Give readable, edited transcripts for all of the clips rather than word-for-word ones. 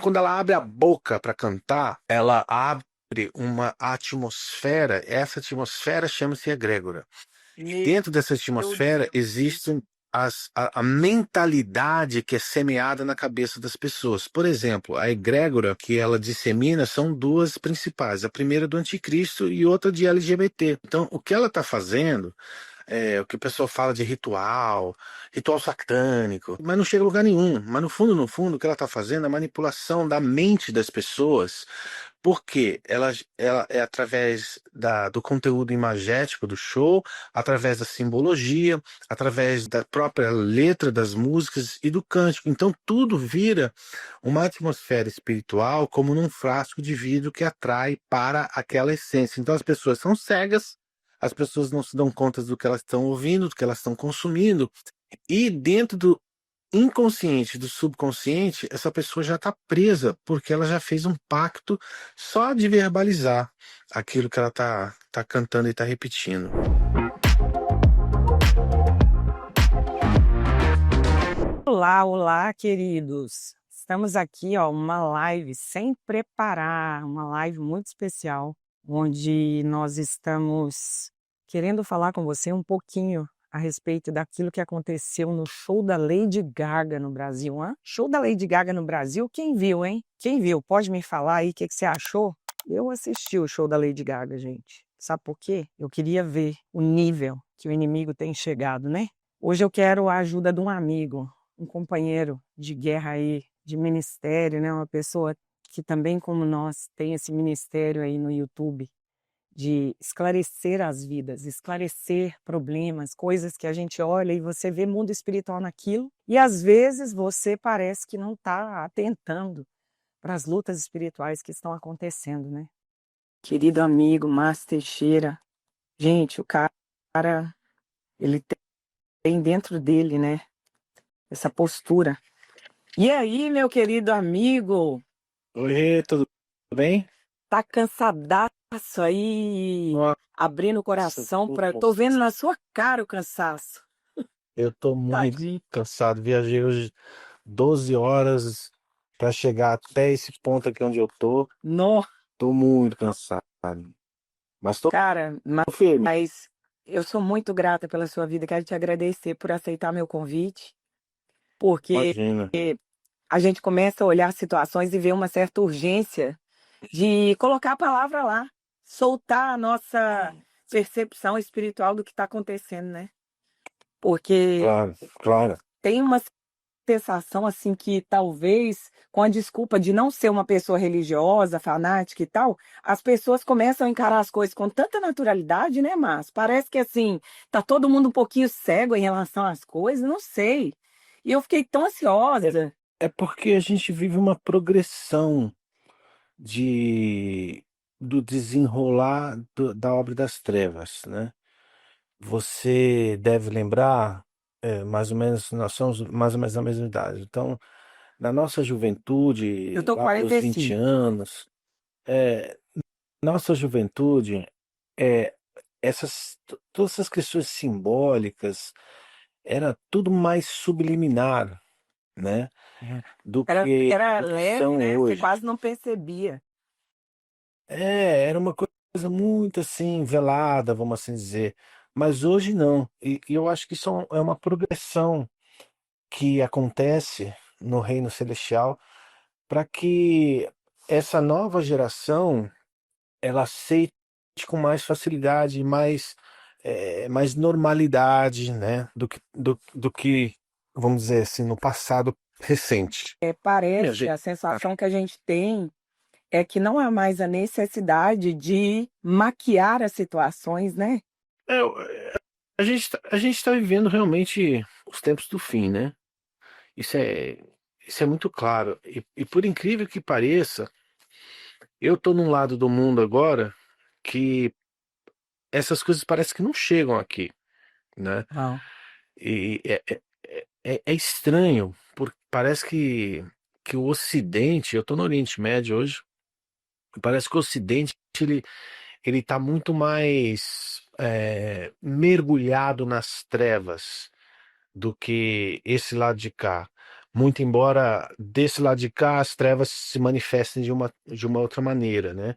quando ela abre a boca para cantar, ela abre uma atmosfera. Essa atmosfera chama-se egrégora. Dentro dessa Meu atmosfera Deus. existe a mentalidade que é semeada na cabeça das pessoas. Por exemplo, a egrégora que ela dissemina são duas principais. A primeira é do anticristo e outra de LGBT. Então, o que ela está fazendo é o que o pessoal fala de ritual, ritual satânico, mas não chega a lugar nenhum. Mas no fundo, o que ela está fazendo é a manipulação da mente das pessoas, porque ela é através do conteúdo imagético do show, através da simbologia, através da própria letra das músicas e do cântico. Então tudo vira uma atmosfera espiritual como num frasco de vidro que atrai para aquela essência. Então as pessoas são cegas, as pessoas não se dão conta do que elas estão ouvindo, do que elas estão consumindo, e dentro do inconsciente, do subconsciente, essa pessoa já está presa, porque ela já fez um pacto só de verbalizar aquilo que ela tá cantando e está repetindo. Olá, olá, queridos. Estamos aqui, ó, uma live sem preparar, uma live muito especial, onde nós estamos querendo falar com você um pouquinho a respeito daquilo que aconteceu no show da Lady Gaga no Brasil. Hã? Show da Lady Gaga no Brasil, quem viu, hein? Quem viu? Pode me falar aí o que você achou? Eu assisti o show da Lady Gaga, gente. Sabe por quê? Eu queria ver o nível que o inimigo tem chegado, né? Hoje eu quero a ajuda de um amigo, um companheiro de guerra aí, de ministério, né? Uma pessoa que também, como nós, tem esse ministério aí no YouTube de esclarecer as vidas, esclarecer problemas, coisas que a gente olha e você vê mundo espiritual naquilo, e às vezes você parece que não está atentando para as lutas espirituais que estão acontecendo, né? Querido amigo Márcio Teixeira, gente, o cara, ele tem dentro dele, né, essa postura. E aí, meu querido amigo, Oi, tudo bem? tá cansadaço aí, abrindo o Nossa, coração para. Tô vendo na sua cara o cansaço. eu tô muito Tadinho. cansado. Viajei hoje 12 horas para chegar até esse ponto aqui onde eu tô. Nó, Tô muito cansado, mas tô cara, firme. mas eu sou muito grata pela sua vida. Quero te agradecer por aceitar meu convite, porque Imagina. a gente começa a olhar situações e ver uma certa urgência de colocar a palavra lá, soltar a nossa percepção espiritual do que está acontecendo, né? Porque Claro, claro. tem uma sensação assim que talvez, com a desculpa de não ser uma pessoa religiosa, fanática e tal, as pessoas começam a encarar as coisas com tanta naturalidade, né, Márcio? Parece que assim, tá todo mundo um pouquinho cego em relação às coisas, não sei. E eu fiquei tão ansiosa. É porque a gente vive uma progressão de do desenrolar da obra das trevas, né? Você deve lembrar, mais ou menos, nós somos mais ou menos da mesma idade. Então, na nossa Eu juventude, tô lá pelos 20 45. anos, é, nossa juventude, é, todas essas questões simbólicas, era tudo mais subliminar, né? Do que Era do que leve, são né? Você hoje. quase não percebia. Era uma coisa muito assim, velada, vamos assim dizer. Mas hoje não. E eu acho que isso é uma progressão que acontece no reino celestial para que essa nova geração ela aceite com mais facilidade, mais normalidade, né, do que, vamos dizer assim, no passado recente. Minha Parece, gente, a sensação que a gente tem é que não há mais a necessidade de maquiar as situações, né? é, a gente está vivendo realmente os tempos do fim, né? Isso é, isso é muito claro. E por incrível que pareça, eu tô num lado do mundo agora que essas coisas parece que não chegam aqui, né? Não. E é estranho, porque parece que o Ocidente, eu tô no Oriente Médio hoje, parece que o Ocidente ele tá muito mais mergulhado nas trevas do que esse lado de cá. muito embora desse lado de cá as trevas se manifestem de uma outra maneira, né?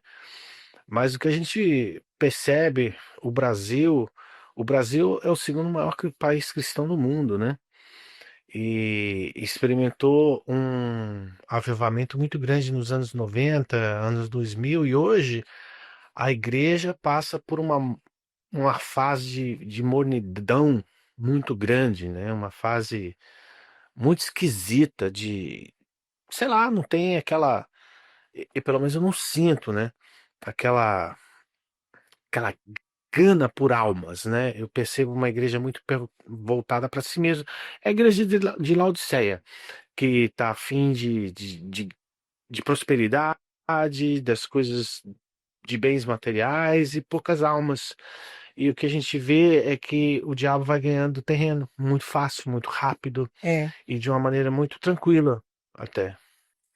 Mas o que a gente percebe, o Brasil é o segundo maior país cristão do mundo, né? E experimentou um avivamento muito grande nos anos 90, anos 2000, e hoje a igreja passa por uma fase de mornidão muito grande, né? Uma fase muito esquisita sei lá, não tem aquela, e pelo menos eu não sinto, né? Aquela gana por almas, né? Eu percebo uma igreja muito voltada para si mesma. É a igreja de Laodiceia, que está a fim de prosperidade, das coisas, de bens materiais e poucas almas. E o que a gente vê é que o diabo vai ganhando terreno muito fácil, muito rápido É. e de uma maneira muito tranquila até.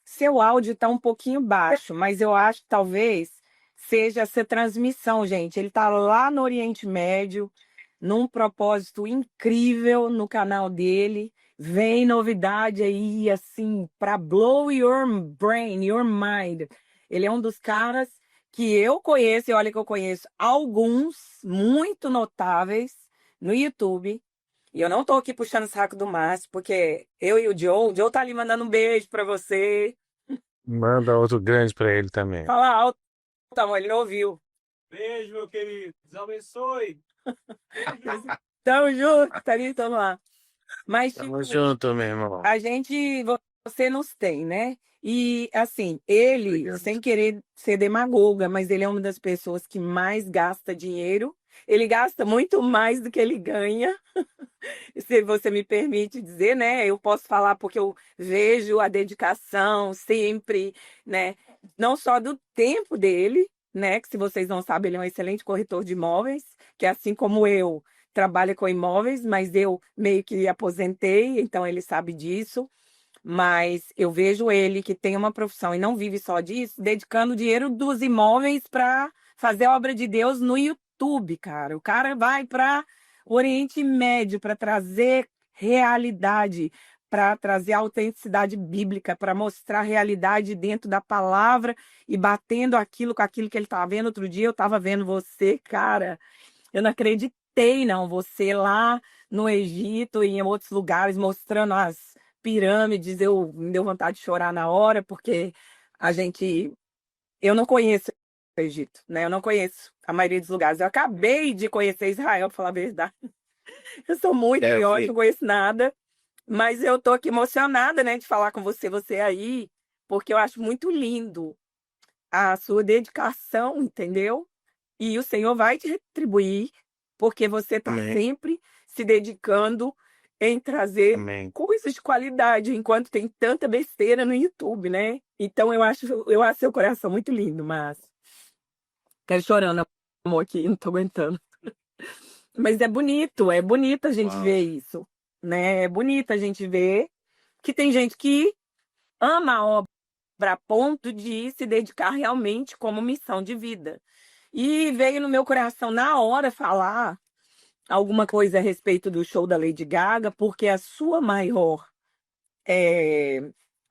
Seu áudio está um pouquinho baixo, mas eu acho que talvez seja essa transmissão, gente. Ele está lá no Oriente Médio, num propósito incrível no canal dele. Vem novidade aí, assim, para blow your brain, your mind. Ele é um dos caras que eu conheço, e olha que eu conheço alguns muito notáveis no YouTube. E eu não tô aqui puxando o saco do Márcio, porque eu e o Joe tá ali mandando um beijo para você. Manda outro grande para ele também. Fala alto, amor, ele não ouviu. Beijo, meu querido. Deus abençoe. Tamo junto, tá ali, tamo lá. Mas, tipo, Tamo junto, meu irmão. a gente, você nos tem, né? E, assim, ele, Obrigado. sem querer ser demagoga, mas ele é uma das pessoas que mais gasta dinheiro. Ele gasta muito mais do que ele ganha. Se você me permite dizer, né? Eu posso falar porque eu vejo a dedicação sempre, né? Não só do tempo dele, né? Que se vocês não sabem, ele é um excelente corretor de imóveis, que assim como eu, trabalha com imóveis, mas eu meio que aposentei, então ele sabe disso. Mas eu vejo ele que tem uma profissão e não vive só disso, dedicando o dinheiro dos imóveis para fazer a obra de Deus no YouTube, cara. O cara vai para o Oriente Médio para trazer realidade, para trazer autenticidade bíblica, para mostrar a realidade dentro da palavra e batendo aquilo com aquilo que ele estava vendo. Outro dia eu estava vendo você, cara. Eu não acreditei, não. Você lá no Egito e em outros lugares mostrando as pirâmides, me deu vontade de chorar na hora, porque a gente, eu não conheço o Egito, né? Eu não conheço a maioria dos lugares. Eu acabei de conhecer Israel, para falar a verdade. Eu sou muito É, eu pior, fui. não conheço nada, mas eu tô aqui emocionada, né, de falar com você aí, porque eu acho muito lindo a sua dedicação, entendeu? E o Senhor vai te retribuir, porque você está Amém. sempre se dedicando em trazer Amém. coisas de qualidade, enquanto tem tanta besteira no YouTube, né? Então eu acho seu coração muito lindo, mas quero chorando, amor, aqui, não tô aguentando. Mas é bonito a gente Uau. ver isso, né? É bonito a gente ver que tem gente que ama a obra a ponto de se dedicar realmente como missão de vida. E veio no meu coração na hora falar alguma coisa a respeito do show da Lady Gaga, porque a sua maior.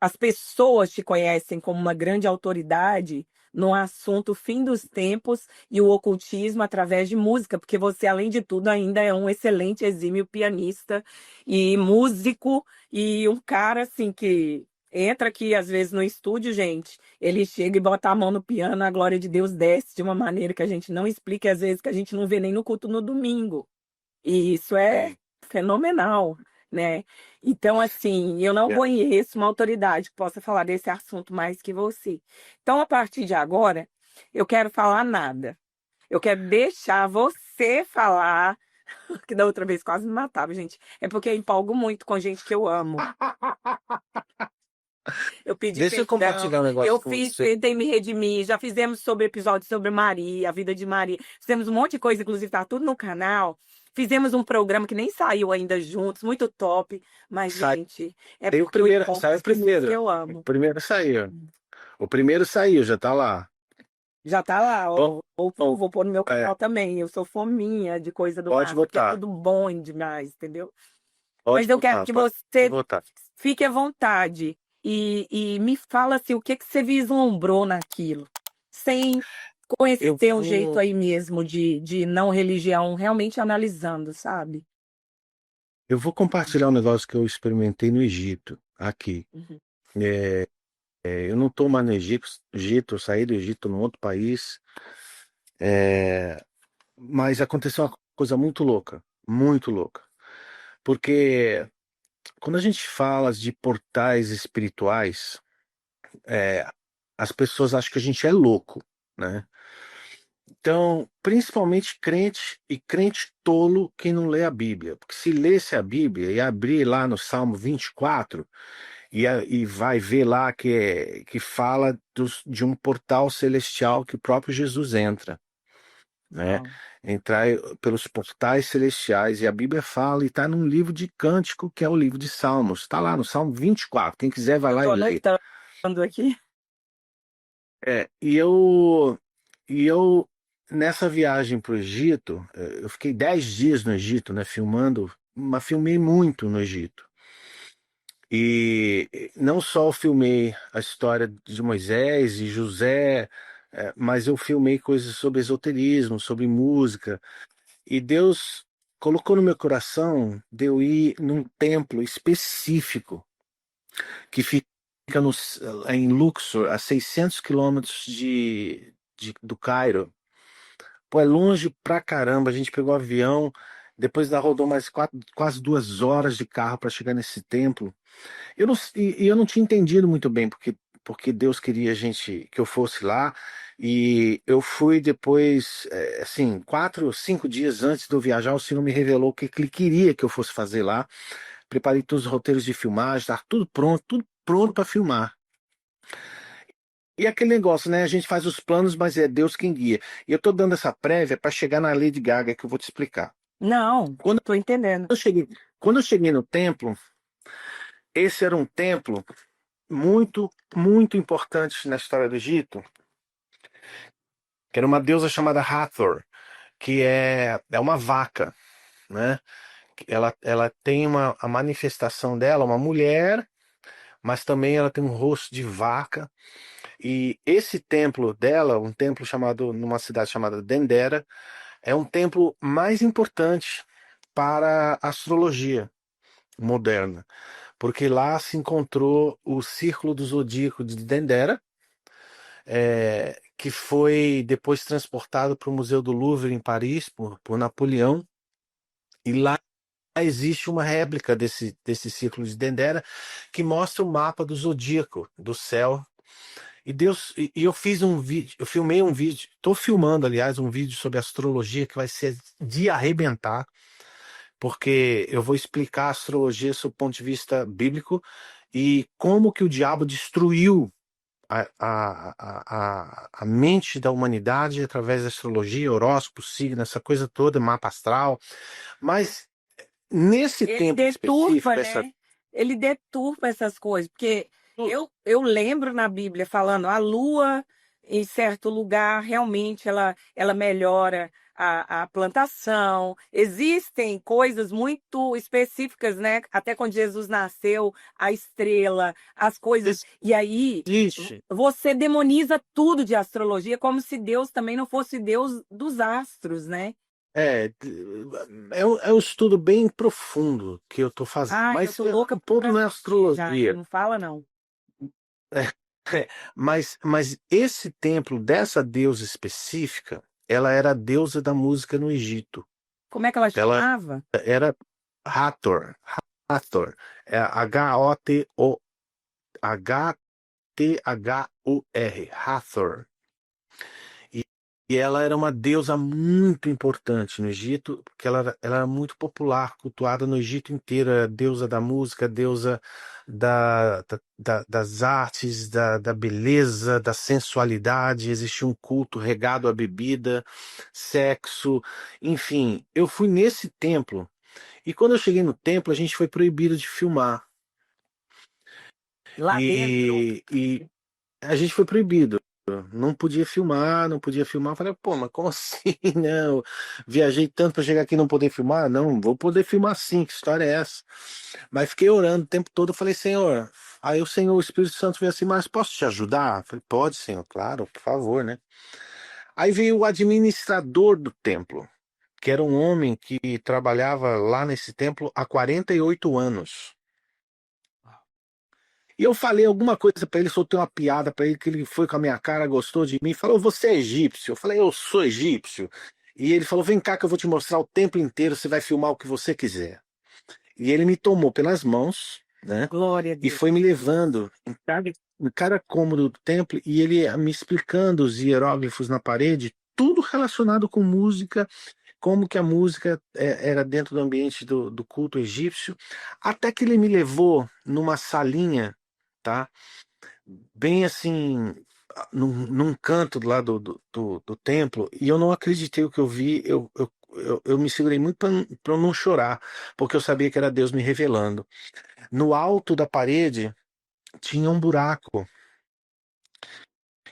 As pessoas te conhecem como uma grande autoridade no assunto fim dos tempos e o ocultismo através de música, porque você, além de tudo, ainda é um excelente, exímio pianista e músico e um cara assim que entra aqui às vezes no estúdio, gente, ele chega e bota a mão no piano, a glória de Deus desce de uma maneira que a gente não explica, e às vezes que a gente não vê nem no culto no domingo. E isso é fenomenal, né? Então, assim, eu não É. conheço uma autoridade que possa falar desse assunto mais que você. Então, a partir de agora, eu quero falar nada. Eu quero deixar você falar, que da outra vez quase me matava, gente. É porque eu empolgo muito com gente que eu amo. Eu pedi Deixa eu perdão, compartilhar um negócio eu com fiz, você. tentei me redimir, já fizemos sobre episódios sobre Maria, a vida de Maria. Fizemos um monte de coisa, inclusive tá tudo no canal. Fizemos um programa que nem saiu ainda juntos, muito top. Mas, gente, é Saiu o porque eu primeiro, empolgo saiu com o as pessoas que primeiro. eu O amo. primeiro saiu. O primeiro saiu, já tá lá. Já tá lá, ó. Bom, Vou pôr no meu é, canal também. Eu sou fominha de coisa do pode Márcio, que é votar. tudo bom demais, entendeu? Pode Mas eu quero votar, que pode você votar. fique à vontade e me fala assim, o que que você vislumbrou naquilo, sem Eu conhecer um jeito vou, aí mesmo de não religião, realmente analisando, sabe? eu vou compartilhar um negócio que eu experimentei no Egito, aqui. Uhum. Eu não estou mais no Egito, eu saí do Egito num outro país, mas aconteceu uma coisa muito louca, muito louca. Porque quando a gente fala de portais espirituais, é, as pessoas acham que a gente é louco, né? Então, principalmente crente e crente tolo que não lê a Bíblia. Porque se lesse a Bíblia e abrir lá no Salmo 24 e vai ver lá que fala de um portal celestial que o próprio Jesus entra, né? Uau. Entrar pelos portais celestiais. E a Bíblia fala, e está num livro de cântico, que é o livro de Salmos. Está lá no Salmo 24. Quem quiser vai Eu lá e tô lê. anotando aqui. É, e eu nessa viagem para o Egito, eu fiquei 10 dias no Egito, né, filmando, mas filmei muito no Egito. E não só eu filmei a história de Moisés e José, mas eu filmei coisas sobre esoterismo, sobre música. E Deus colocou no meu coração de eu ir num templo específico que fica em Luxor, a 600 quilômetros do Cairo. Pô, é longe pra caramba. A gente pegou avião, depois ainda rodou mais quase 2 horas de carro para chegar nesse templo. Eu não tinha entendido muito bem porque Deus queria que eu fosse lá. E eu fui depois, assim, 4 ou 5 dias antes de eu viajar, o Senhor me revelou o que Ele queria que eu fosse fazer lá. Preparei todos os roteiros de filmagem, tá tudo pronto para filmar. E aquele negócio, né? A gente faz os planos, mas é Deus quem guia. E eu tô dando essa prévia para chegar na Lady Gaga que eu vou te explicar. Não, Quando tô entendendo. eu cheguei, quando eu cheguei no templo, esse era um templo muito, muito importante na história do Egito, que era uma deusa chamada Hathor, que é uma vaca, né? Ela tem a manifestação dela, uma mulher, mas também ela tem um rosto de vaca. E esse templo dela, um templo chamado, numa cidade chamada Dendera, é um templo mais importante para a astrologia moderna, porque lá se encontrou o Círculo do Zodíaco de Dendera, que foi depois transportado para o Museu do Louvre em Paris por Napoleão, e lá existe uma réplica desse Círculo de Dendera que mostra o mapa do zodíaco, do céu. E eu fiz um vídeo, eu filmei um vídeo, estou filmando, aliás, um vídeo sobre astrologia que vai ser de arrebentar, porque eu vou explicar a astrologia sob o ponto de vista bíblico e como que o diabo destruiu a mente da humanidade através da astrologia, horóscopo, signo, essa coisa toda, mapa astral. Mas nesse Ele tempo deturpa, específico, essa. né? Ele deturpa essas coisas, porque eu lembro na Bíblia falando a lua em certo lugar realmente ela melhora a plantação. Existem coisas muito específicas, né? Até quando Jesus nasceu, a estrela, as coisas. E aí Existe. você demoniza tudo de astrologia, como se Deus também não fosse Deus dos astros, né? É, é um estudo bem profundo que eu estou fazendo. Ah, eu Mas tô louca o ponto pra não é assistir já, hein? astrologia. Não fala não. Mas esse templo dessa deusa específica, ela era a deusa da música no Egito. Como é que ela Ela chamava? era Hathor. Hathor. É Hathor. Hathor. E, e ela era uma deusa muito importante no Egito, porque ela era muito popular, cultuada no Egito inteiro. Era a deusa da música, deusa das artes, da beleza, da sensualidade. Existia um culto regado à bebida, sexo, enfim. Eu fui nesse templo, e quando eu cheguei no templo, a gente foi proibido de filmar. Lá dentro? E a gente foi proibido. Não podia filmar, não podia filmar. Eu falei, pô, mas como assim? Não, viajei tanto para chegar aqui e não poder filmar? Não, vou poder filmar sim, que história é essa? Mas fiquei orando o tempo todo, eu falei, Senhor. Aí o Senhor, o Espírito Santo veio assim, mas posso te ajudar? Eu falei, pode, Senhor, claro, por favor, né? Aí veio o administrador do templo, que era um homem que trabalhava lá nesse templo há 48 anos. E eu falei alguma coisa pra ele, soltei uma piada pra ele, que ele foi com a minha cara, gostou de mim, falou: Você é egípcio? Eu falei: Eu sou egípcio. E ele falou: Vem cá que eu vou te mostrar o templo inteiro, você vai filmar o que você quiser. E ele me tomou pelas mãos, né? Glória a E Deus. foi me levando em cada cômodo do templo e ele me explicando os hieróglifos na parede, tudo relacionado com música, como que a música era dentro do ambiente do culto egípcio, até que ele me levou numa salinha, tá? Bem assim, num canto lá do templo, e eu não acreditei o que eu vi, eu me segurei muito para eu não chorar, porque eu sabia que era Deus me revelando. No alto da parede tinha um buraco,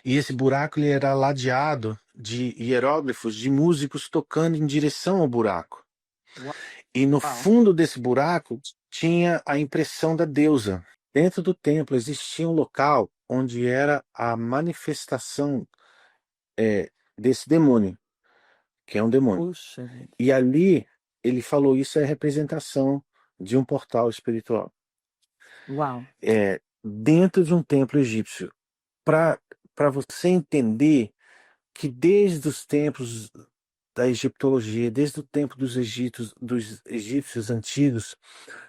e esse buraco ele era ladeado de hieróglifos de músicos tocando em direção ao buraco. E no Uau. fundo desse buraco tinha a impressão da deusa. Dentro do templo existia um local onde era a manifestação desse demônio, que é um demônio. Puxa vida. E ali ele falou: Isso é representação de um portal espiritual. Uau. Dentro de um templo egípcio. Para você entender que desde os tempos da egiptologia, desde o tempo dos egípcios antigos,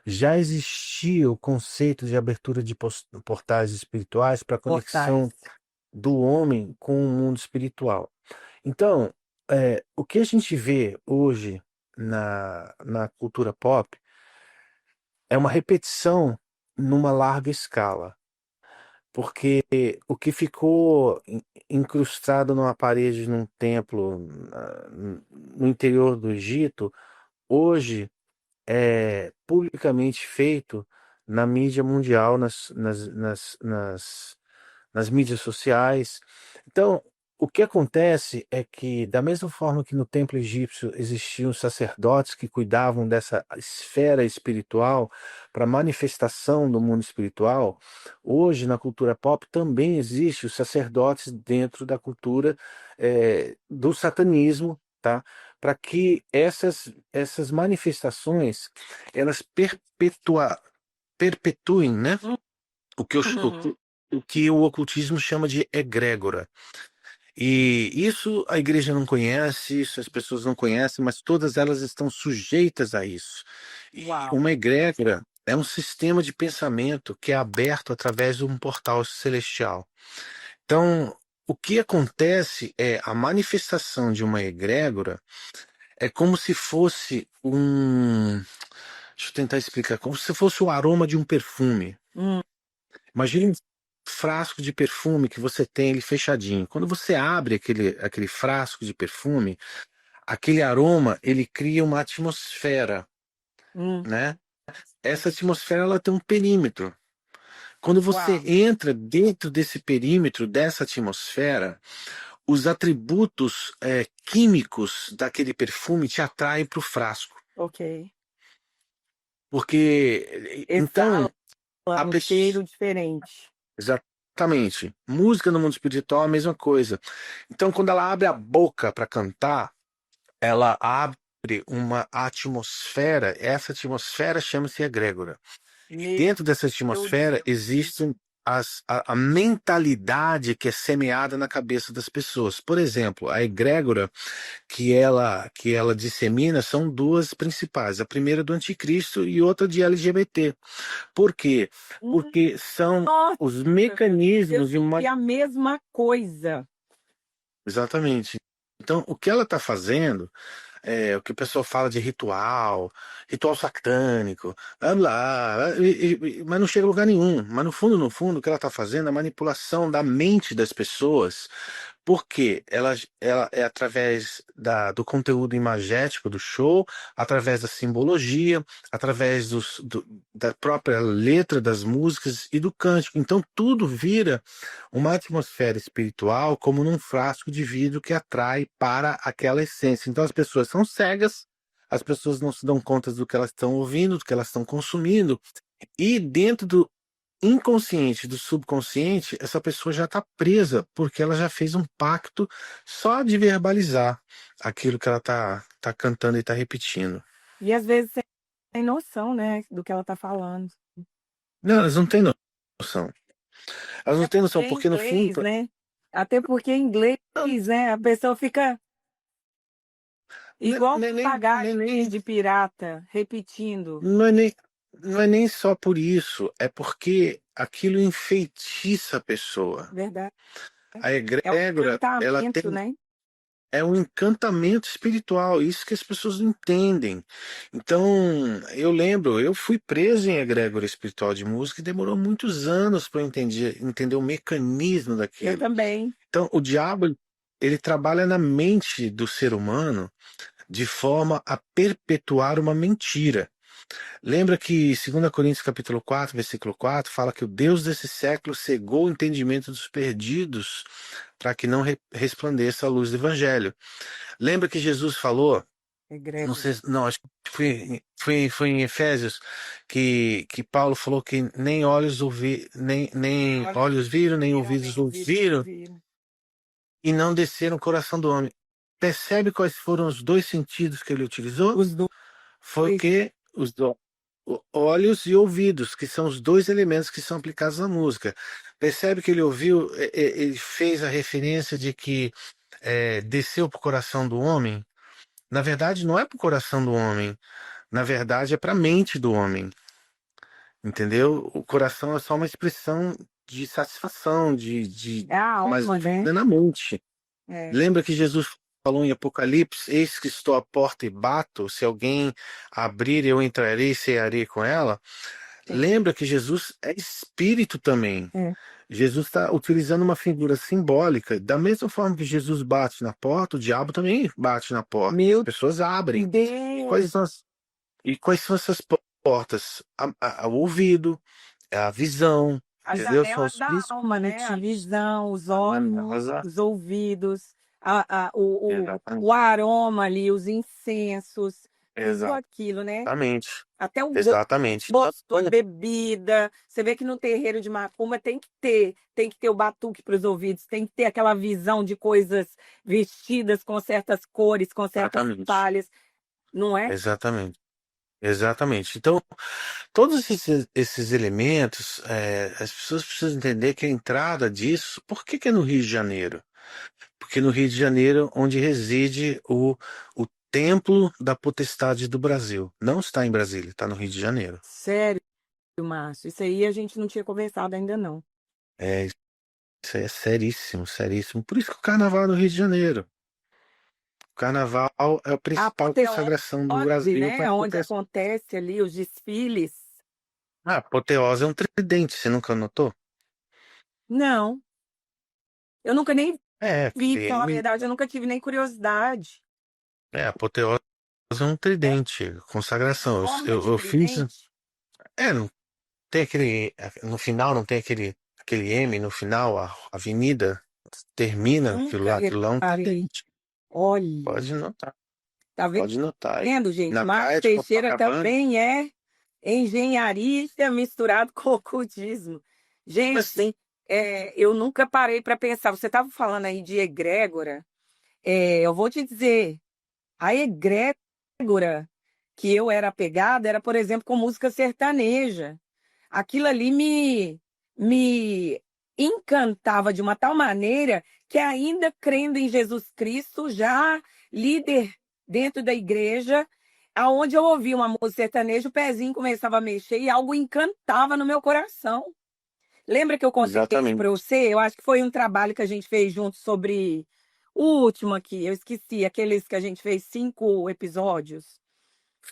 já existia o conceito de abertura de portais espirituais para a conexão Portais. do homem com o mundo espiritual. Então, o que a gente vê hoje na cultura pop é uma repetição numa larga escala, porque o que ficou incrustado numa parede num templo no interior do Egito, hoje é publicamente feito na mídia mundial, nas mídias sociais. Então, o que acontece é que, da mesma forma que no templo egípcio existiam sacerdotes que cuidavam dessa esfera espiritual para manifestação do mundo espiritual, hoje na cultura pop também existe os sacerdotes dentro da cultura do satanismo, tá? Para que essas manifestações elas perpetuem, né? O que, o que o ocultismo chama de egrégora. E isso a igreja não conhece, isso as pessoas não conhecem, mas todas elas estão sujeitas a isso. E Uau. uma egrégora é um sistema de pensamento que é aberto através de um portal celestial. Então, o que acontece é a manifestação de uma egrégora é como se fosse Deixa eu tentar explicar, como se fosse o aroma de um perfume. Imagine um frasco de perfume que você tem ele fechadinho. Quando você abre aquele frasco de perfume, aquele aroma, ele cria uma atmosfera, né? Essa atmosfera ela tem um perímetro. Quando você Uau. entra dentro desse perímetro, dessa atmosfera, os atributos químicos daquele perfume te atraem para o frasco. Ok. Porque, então, Exala a um pessoa. cheiro diferente. Exatamente. Música no mundo espiritual é a mesma coisa. Então, quando ela abre a boca para cantar, ela abre uma atmosfera. Essa atmosfera chama-se egrégora. E Meu dentro dessa atmosfera Deus. existe a mentalidade que é semeada na cabeça das pessoas. Por exemplo, a egrégora que ela dissemina são duas principais. A primeira é do anticristo e outra de LGBT. Por quê? Porque são Nossa, os eu mecanismos de senti a mesma coisa. Exatamente. Então, o que ela está fazendo é o que o pessoal fala de ritual, ritual satânico, blá, blá, mas não chega a lugar nenhum. Mas no fundo, no fundo, o que ela está fazendo é a manipulação da mente das pessoas Porque ela é através do conteúdo imagético do show, através da simbologia, através da própria letra das músicas e do cântico. Então tudo vira uma atmosfera espiritual como num frasco de vidro que atrai para aquela essência. Então as pessoas são cegas, as pessoas não se dão conta do que elas estão ouvindo, do que elas estão consumindo, e dentro do inconsciente, do subconsciente, essa pessoa já está presa, porque ela já fez um pacto só de verbalizar aquilo que ela tá cantando e tá repetindo. E às vezes sem noção, né, do que ela tá falando. Não, elas não têm noção. Elas não Até têm porque noção, em porque no fim. inglês, né? Até porque em inglês, Não, né? A pessoa fica igual papagaio nem, de pirata, repetindo. não é nem, não é nem só por isso, é porque aquilo enfeitiça a pessoa. Verdade. A É um egrégora, ela encantamento, tem. né? É um encantamento espiritual, isso que as pessoas não entendem. Então, eu lembro, eu fui preso em egrégora espiritual de música e demorou muitos anos para eu entender o mecanismo Eu daquilo. também. Então, o diabo, ele trabalha na mente do ser humano de forma a perpetuar uma mentira. Lembra que 2 Coríntios capítulo 4, versículo 4, fala que o Deus desse século cegou o entendimento dos perdidos para que não resplandeça a luz do evangelho. Lembra que Jesus falou, não Egrégora. sei, não, acho que foi em Efésios, que Paulo falou que nem olhos nem olhos viram, nem ouvidos ouviram, e não desceram o coração do homem. Percebe quais foram os dois sentidos que ele utilizou? Os dois. Foi que olhos e ouvidos, que são os dois elementos que são aplicados na música. Percebe que ele ouviu, ele fez a referência de que desceu para o coração do homem. Na verdade, não é para o coração do homem. Na verdade, é para a mente do homem. Entendeu? O coração é só uma expressão de satisfação, É a mas alma, né? é na mente. É. Lembra que Jesus falou em Apocalipse: Eis que estou à porta e bato, se alguém abrir, eu entrarei e cearei com ela? Sim. Lembra que Jesus é espírito também. É. Jesus está utilizando uma figura simbólica. Da mesma forma que Jesus bate na porta, o diabo também bate na porta. As Meu pessoas abrem. Deus! Quais são essas portas? O ouvido, a visão, A entendeu? São janela os da alma, né? A visão, os olhos, os ouvidos, o aroma ali, os incensos, tudo aquilo, né? Exatamente. Até o Exatamente. gosto, a bebida. Você vê que no terreiro de macumba tem que ter o batuque para os ouvidos, tem que ter aquela visão de coisas vestidas com certas cores, com certas Exatamente. palhas, não é? Exatamente. Exatamente. Então, todos esses elementos, as pessoas precisam entender que a entrada disso, por que é no Rio de Janeiro? Porque no Rio de Janeiro, onde reside o templo da potestade do Brasil. Não está em Brasília, está no Rio de Janeiro. Sério, Márcio, isso aí a gente não tinha conversado ainda não. Isso aí é seríssimo, seríssimo. Por isso que o carnaval é no Rio de Janeiro. O carnaval é a A principal consagração do apoteose, Brasil. né? Onde acontece ali os desfiles. A apoteose é um tridente, você nunca notou? Não, eu nunca nem vi, pra falar a Tem, verdade, eu nunca tive nem curiosidade. a apoteose é um tridente, consagração. Forma de Eu fiz. tridente? Não tem aquele. No final, não tem aquele M no final, a avenida termina Nunca aquilo lá é um reparei. tridente. Olha, Pode notar, tá pode notar. vendo, gente? Na Márcio praia de Teixeira Copacabana. também é engenharia misturado com ocultismo. Gente, Assim, eu nunca parei para pensar. Você estava falando aí de egrégora. Eu vou te dizer, a egrégora que eu era apegada era, por exemplo, com música sertaneja. Aquilo ali me encantava de uma tal maneira que, ainda crendo em Jesus Cristo, já líder dentro da igreja, aonde eu ouvia uma música sertaneja, o pezinho começava a mexer e algo encantava no meu coração. Lembra que eu contei exatamente. para você? Eu acho que foi um trabalho que a gente fez junto sobre o último aqui. Eu esqueci, aqueles que a gente fez 5 episódios.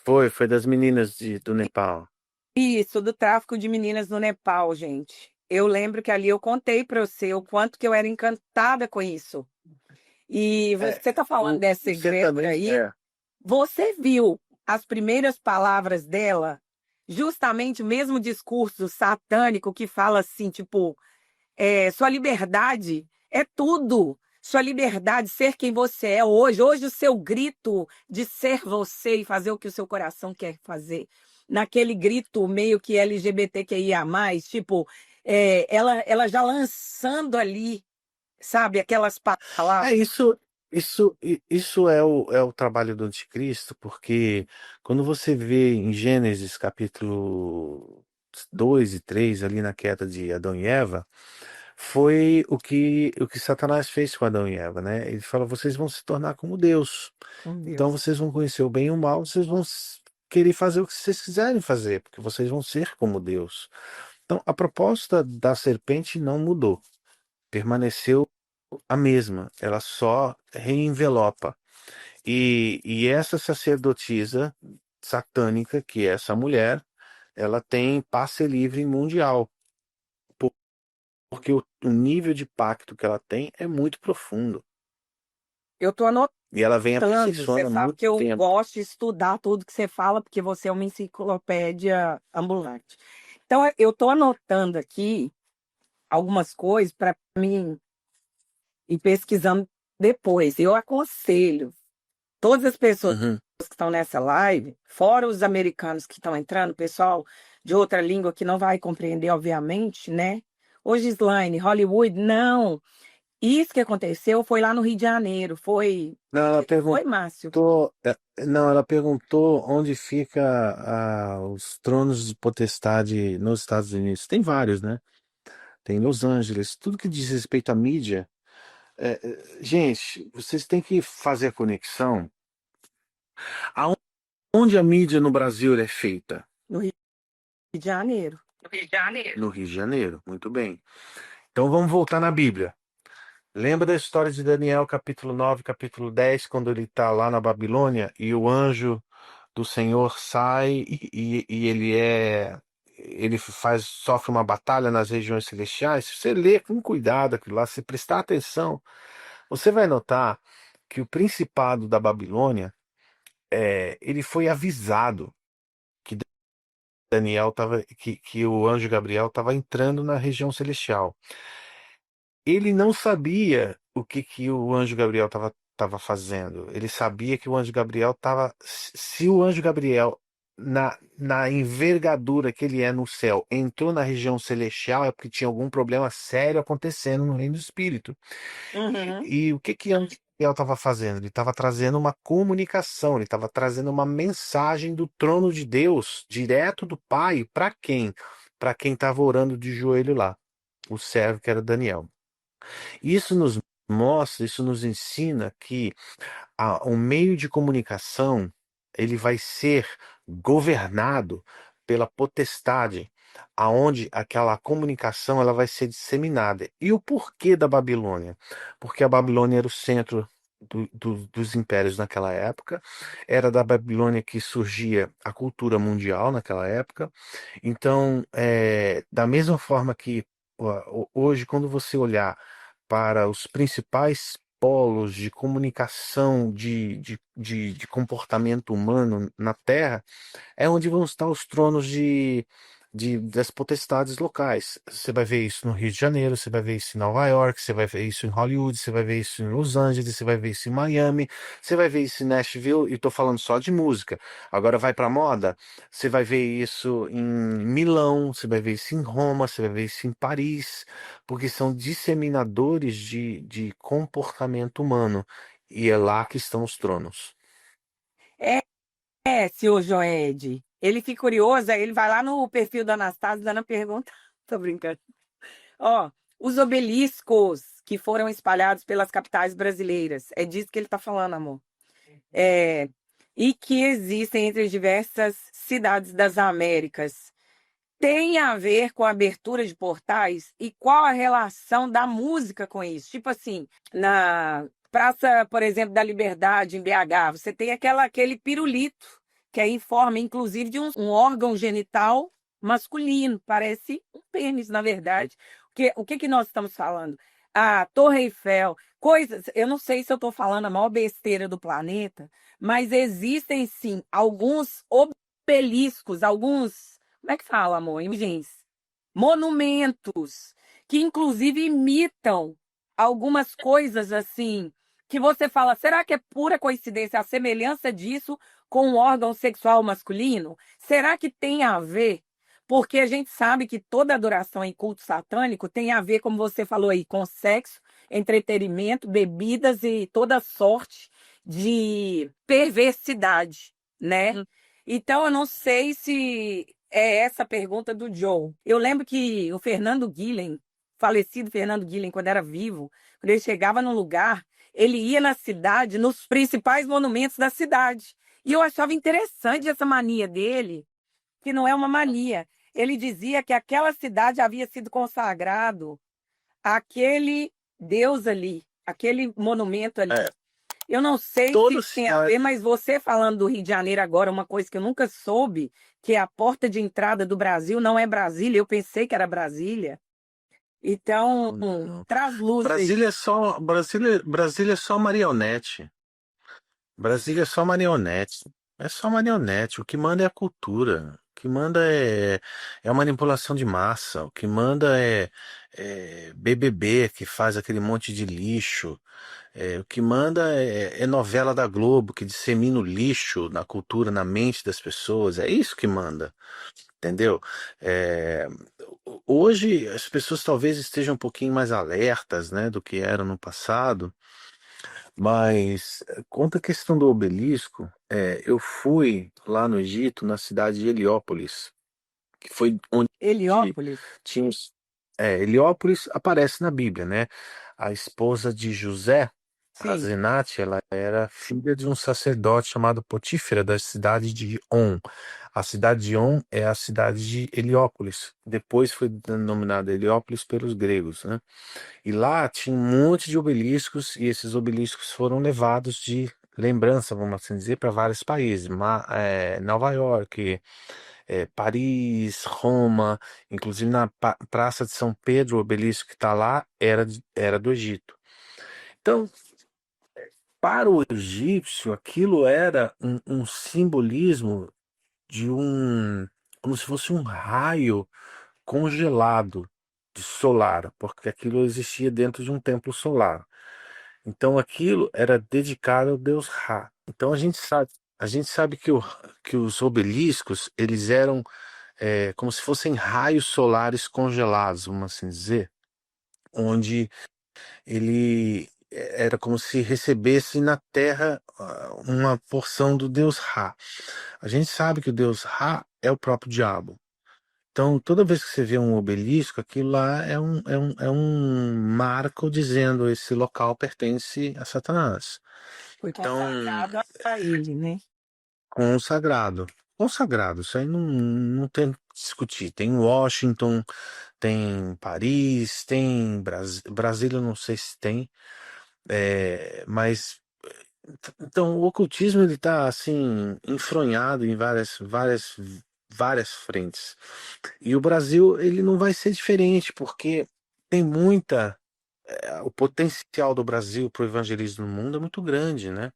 Foi das meninas do Nepal. Isso, do tráfico de meninas no Nepal, gente. eu lembro que ali eu contei para você o quanto que eu era encantada com isso. E É, você está falando dessa você egrégora também aí, você viu as primeiras palavras dela, justamente o mesmo discurso satânico que fala assim, tipo, sua liberdade é tudo. Sua liberdade, ser quem você é hoje. Hoje, o seu grito de ser você e fazer o que o seu coração quer fazer. Naquele grito meio que LGBTQIA, tipo, ela já lançando ali, sabe, aquelas palavras. É isso é o trabalho do anticristo, porque quando você vê em Gênesis capítulo 2 e 3 ali na queda de Adão e Eva, foi o que Satanás fez com Adão e Eva, né? Ele fala, vocês vão se tornar como Deus. Com Então Deus. vocês vão conhecer o bem e o mal, vocês vão querer fazer o que vocês quiserem fazer, porque vocês vão ser como Deus. Então a proposta da serpente não mudou, permaneceu a mesma, ela só reenvelopa. E essa sacerdotisa satânica, que é essa mulher, ela tem passe livre mundial, porque o nível de pacto que ela tem é muito profundo. Eu tô E ela vem anotando. Você aperfeiçoando há sabe muito que eu tempo. gosto de estudar tudo que você fala, porque você é uma enciclopédia ambulante. Então, eu tô anotando aqui algumas coisas para mim ir pesquisando depois. Eu aconselho todas as pessoas Uhum. que estão nessa live, fora os americanos que estão entrando, pessoal de outra língua que não vai compreender, obviamente, né? Hoje, Slane, Hollywood, não. Isso que aconteceu foi lá no Rio de Janeiro, Não, ela foi Márcio. perguntou, não, ela perguntou onde fica os tronos de potestade nos Estados Unidos. Tem vários, né? Tem Los Angeles, tudo que diz respeito à mídia. Gente, vocês têm que fazer a conexão. Aonde a mídia no Brasil é feita? No Rio de Janeiro. No Rio de Janeiro, muito bem. Então vamos voltar na Bíblia. Lembra da história de Daniel, capítulo 9, capítulo 10, quando ele está lá na Babilônia e o anjo do Senhor sai e ele sofre uma batalha nas regiões celestiais? Se você lê com cuidado aquilo lá, se prestar atenção, você vai notar que o principado da Babilônia, ele foi avisado que que o anjo Gabriel estava entrando na região celestial. Ele não sabia o que o anjo Gabriel estava fazendo. Ele sabia que o anjo Gabriel estava. Se o anjo Gabriel, na envergadura que ele é no céu, entrou na região celestial, é porque tinha algum problema sério acontecendo no reino do espírito. Uhum. E o que o anjo Gabriel estava fazendo? Ele estava trazendo uma comunicação, ele estava trazendo uma mensagem do trono de Deus, direto do Pai, para quem? Para quem estava orando de joelho lá, o servo que era Daniel. Isso nos mostra, isso nos ensina que o meio de comunicação ele vai ser governado pela potestade, aonde aquela comunicação ela vai ser disseminada. E o porquê da Babilônia? Porque a Babilônia era o centro dos impérios naquela época, era da Babilônia que surgia a cultura mundial naquela época. Então, da mesma forma que hoje, quando você olhar para os principais polos de comunicação de comportamento humano na Terra, é onde vão estar os tronos das potestades locais. Você vai ver isso no Rio de Janeiro, você vai ver isso em Nova York, você vai ver isso em Hollywood, você vai ver isso em Los Angeles, você vai ver isso em Miami, você vai ver isso em Nashville, e estou falando só de música. Agora vai para moda, você vai ver isso em Milão, você vai ver isso em Roma, você vai ver isso em Paris, porque são disseminadores de comportamento humano. E é lá que estão os tronos. Senhor Joed. Ele fica curioso, aí ele vai lá no perfil da Anastasia dando a pergunta. Tô brincando. Ó, os obeliscos que foram espalhados pelas capitais brasileiras. É disso que ele tá falando, amor. E que existem entre as diversas cidades das Américas. Tem a ver com a abertura de portais? E qual a relação da música com isso? Tipo assim, na Praça, por exemplo, da Liberdade, em BH, você tem aquele pirulito, que é em forma, inclusive, de um órgão genital masculino, parece um pênis, na verdade. O que que nós estamos falando? A Torre Eiffel, coisas, eu não sei se eu estou falando a maior besteira do planeta, mas existem sim alguns obeliscos, alguns, como é que fala, amor? Imagens, monumentos, que inclusive imitam algumas coisas assim, que você fala, será que é pura coincidência a semelhança disso com o órgão sexual masculino? Será que tem a ver? Porque a gente sabe que toda adoração em culto satânico tem a ver, como você falou aí, com sexo, entretenimento, bebidas e toda sorte de perversidade, né? Então, eu não sei se é essa a pergunta do Joe. Eu lembro que o Fernando Guilhem, falecido Fernando Guilhem, quando era vivo, quando ele chegava num lugar, ele ia na cidade, nos principais monumentos da cidade. E eu achava interessante essa mania dele, que não é uma mania. Ele dizia que aquela cidade havia sido consagrado àquele Deus ali, aquele monumento ali. É, Eu não sei se toda isso tem a ver, cidade. mas você falando do Rio de Janeiro agora, uma coisa que eu nunca soube, que é a porta de entrada do Brasil não é Brasília, eu pensei que era Brasília. Então, Não. traz luz aí. Brasília é só marionete. Brasília é só marionete. É só marionete. O que manda é a cultura. O que manda é a manipulação de massa. O que manda é BBB, que faz aquele monte de lixo. O que manda é novela da Globo, que dissemina o lixo na cultura, na mente das pessoas. É isso que manda. Entendeu? É, hoje as pessoas talvez estejam um pouquinho mais alertas, né, do que eram no passado. Mas quanto à questão do obelisco, eu fui lá no Egito, na cidade de Heliópolis, que foi onde Heliópolis? tinha os. Heliópolis aparece na Bíblia, né? A esposa de José, a Sim. Zenate, ela era filha de um sacerdote chamado Potífera, da cidade de On. A cidade de On é a cidade de Heliópolis. Depois foi denominada Heliópolis pelos gregos, né? E lá tinha um monte de obeliscos, e esses obeliscos foram levados de lembrança, vamos assim dizer, para vários países. Nova York, Paris, Roma, inclusive na Praça de São Pedro, o obelisco que está lá era do Egito. Então, para o egípcio, aquilo era um simbolismo de como se fosse um raio congelado de solar, porque aquilo existia dentro de um templo solar. Então aquilo era dedicado ao deus Ra. Então a gente sabe que os obeliscos, eles eram como se fossem raios solares congelados, vamos assim dizer, onde ele era como se recebesse na Terra uma porção do deus Ra. A gente sabe que o deus Ra é o próprio diabo. Então, toda vez que você vê um obelisco, aquilo lá é um marco dizendo esse local pertence a Satanás. Foi Então, consagrado a ele, né? consagrado. Consagrado, isso aí não tem o que discutir. Tem Washington, tem Paris, tem Brasília, eu não sei se tem, mas então o ocultismo ele está assim enfronhado em várias frentes. E o Brasil ele não vai ser diferente, porque tem o potencial do Brasil para o evangelismo no mundo é muito grande, né?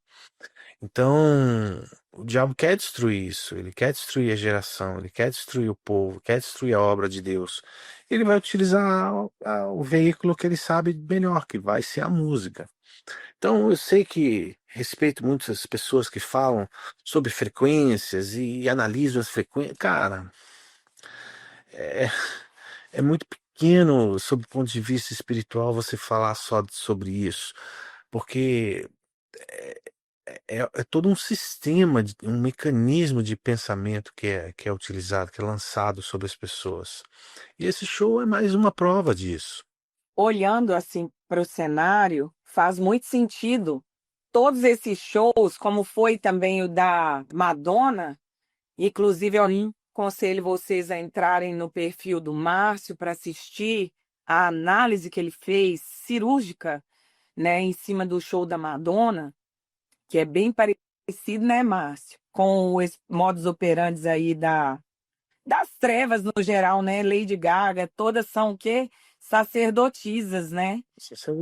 Então, o diabo quer destruir isso, ele quer destruir a geração, ele quer destruir o povo, quer destruir a obra de Deus. Ele vai utilizar o veículo que ele sabe melhor, que vai ser a música. Então, eu sei que respeito muito as pessoas que falam sobre frequências e analisam as frequências. Cara, é, é muito pequeno, sob o ponto de vista espiritual, você falar só sobre isso, porque é todo um sistema, um mecanismo de pensamento que é utilizado, que é lançado sobre as pessoas. E esse show é mais uma prova disso. Olhando assim para o cenário, faz muito sentido. Todos esses shows, como foi também o da Madonna, inclusive eu aconselho vocês a entrarem no perfil do Márcio para assistir a análise que ele fez cirúrgica, né, em cima do show da Madonna, que é bem parecido, né, Márcio, com os modus operandi aí das trevas no geral, né? Lady Gaga, todas são o quê? Sacerdotisas, né?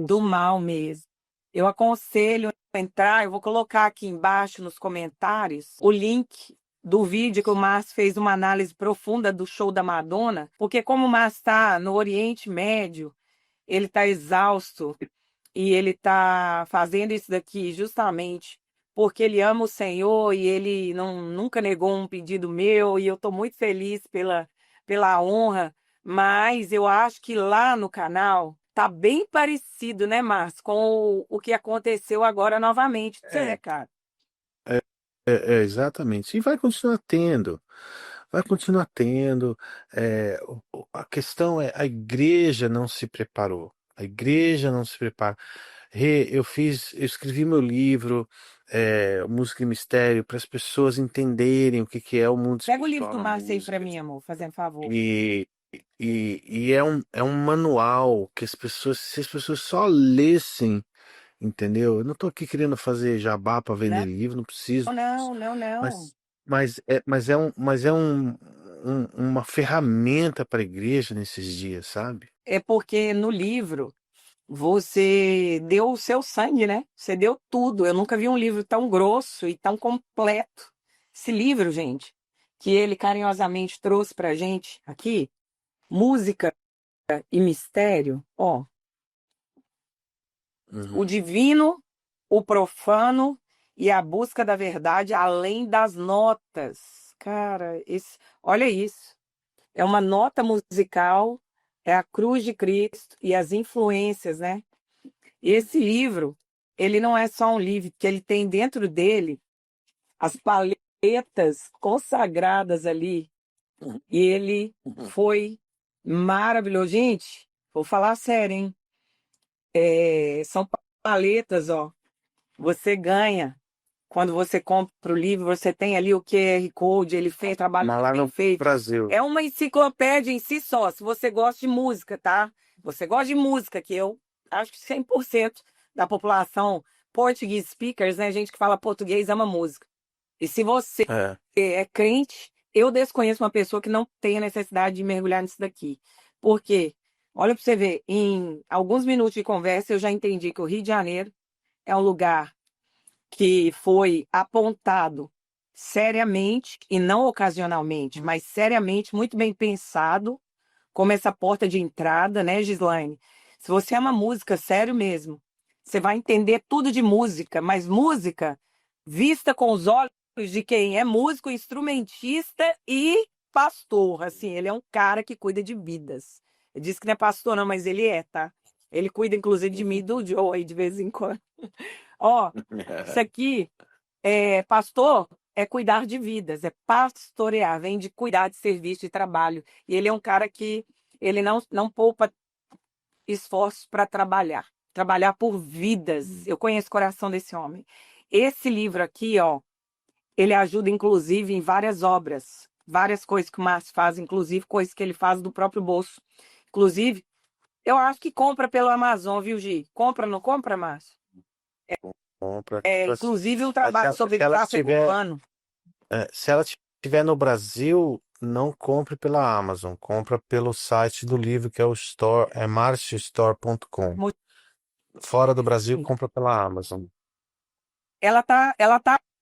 Do mal mesmo. Eu aconselho a entrar, eu vou colocar aqui embaixo nos comentários o link do vídeo que o Márcio fez uma análise profunda do show da Madonna, porque como o Márcio está no Oriente Médio, ele está exausto e ele está fazendo isso daqui justamente porque ele ama o Senhor e ele nunca negou um pedido meu e eu estou muito feliz pela honra, mas eu acho que lá no canal tá bem parecido, né, Márcio, com o que aconteceu agora novamente. Você, né, cara? Exatamente. E vai continuar tendo. Vai continuar tendo. A questão é, a igreja não se preparou. A igreja não se prepara. Eu escrevi meu livro, Música e Mistério, para as pessoas entenderem o que que é o mundo Pega o livro espiritual do na Márcio aí pra música. mim, amor, fazendo favor. E é um manual que se as pessoas só lessem, entendeu? Eu não estou aqui querendo fazer jabá para vender Não, livro, não preciso não, disso. não, não. Mas, uma ferramenta para a igreja nesses dias, sabe? É porque no livro você deu o seu sangue, né? Você deu tudo. Eu nunca vi um livro tão grosso e tão completo. Esse livro, gente, que ele carinhosamente trouxe pra gente aqui, Música e Mistério, ó, o Uhum. divino, o profano e a busca da verdade além das notas. Cara, olha isso. É uma nota musical, é a cruz de Cristo e as influências, né? Esse livro, ele não é só um livro, porque ele tem dentro dele as paletas consagradas ali. E ele foi maravilhoso. Gente, vou falar sério, hein? São paletas, ó. Você ganha. Quando você compra o livro, você tem ali o QR Code, ele fez trabalho Mas lá bem no feito. Brasil. É uma enciclopédia em si só, se você gosta de música, tá? Você gosta de música, que eu acho que 100% da população português speakers, né, gente que fala português, ama música. E se você É. é crente, eu desconheço uma pessoa que não tenha necessidade de mergulhar nisso daqui. Por quê? Olha para você ver, em alguns minutos de conversa eu já entendi que o Rio de Janeiro é um lugar que foi apontado seriamente, e não ocasionalmente, mas seriamente, muito bem pensado, como essa porta de entrada, né, Gislaine? Se você ama música, sério mesmo, você vai entender tudo de música, mas música vista com os olhos de quem é músico, instrumentista e pastor. Assim, ele é um cara que cuida de vidas. Eu disse que não é pastor, não, mas ele é, tá? Ele cuida, inclusive, de mim e do Joe aí de vez em quando. Ó, isso aqui pastor é cuidar de vidas, é pastorear, vem de cuidar de serviço, de trabalho. E ele é um cara que ele não poupa esforços para trabalhar por vidas. Eu conheço o coração desse homem. Esse livro aqui, ó, ele ajuda inclusive em várias obras, várias coisas que o Márcio faz, inclusive coisas que ele faz do próprio bolso. Inclusive, eu acho que compra pelo Amazon, viu, Gi? Compra, não compra, Márcio? Compra. Inclusive o trabalho sobre Se ela tráfego tiver, humano. se ela tiver no Brasil, não compre pela Amazon, compra pelo site do livro que é o store, é marciostore.com. Fora do Brasil, compra pela Amazon. Ela tá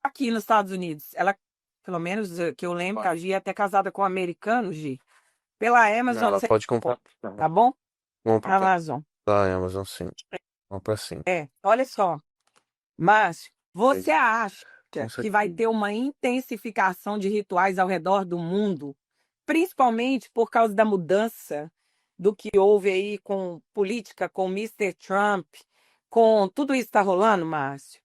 aqui nos Estados Unidos. Ela, pelo menos que eu lembro, que a Gi é até casada com um americano, Gi. Pela Não, Amazon, ela você pode comprar tá bom? compra Amazon. pela Amazon, sim. Compra sim. Olha só. Márcio, você acha Com que vai certeza. ter uma intensificação de rituais ao redor do mundo, principalmente por causa da mudança do que houve aí com política, com Mister Trump, com tudo isso que está rolando, Márcio?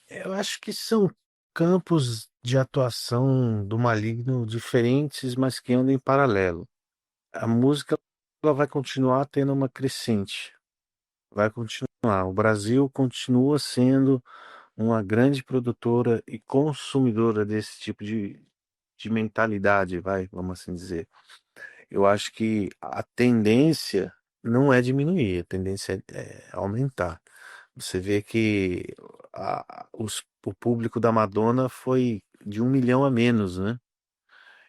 Eu acho que são campos de atuação do maligno diferentes, mas que andam em paralelo. A música ela vai continuar tendo uma crescente, vai continuar. O Brasil continua sendo uma grande produtora e consumidora desse tipo de mentalidade, vamos assim dizer. Eu acho que a tendência não é diminuir, a tendência é aumentar. Você vê que o público da Madonna de 1 milhão a menos, né?